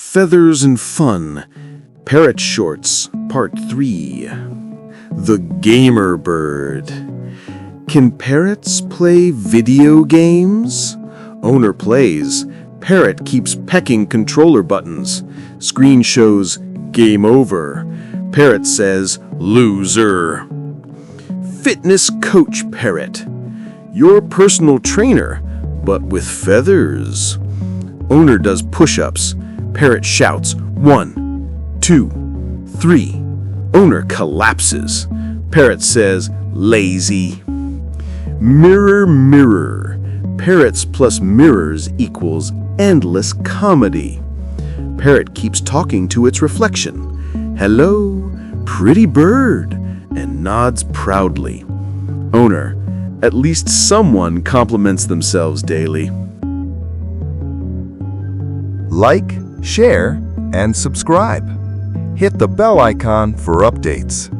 Feathers and Fun, Parrot Shorts, Part 3. The Gamer Bird. Can parrots play video games? Owner plays. Parrot keeps pecking controller buttons. Screen shows Game Over. Parrot says Loser. Fitness Coach Parrot. Your personal trainer, but with feathers. Owner does push-ups. Parrot shouts 1, 2, 3. Owner collapses. Parrot says lazy. Mirror, mirror. Parrots plus mirrors equals endless comedy. Parrot keeps talking to its reflection. Hello, pretty bird, and nods proudly. Owner, at least someone compliments themselves daily. Like, share, and subscribe. Hit the bell icon for updates.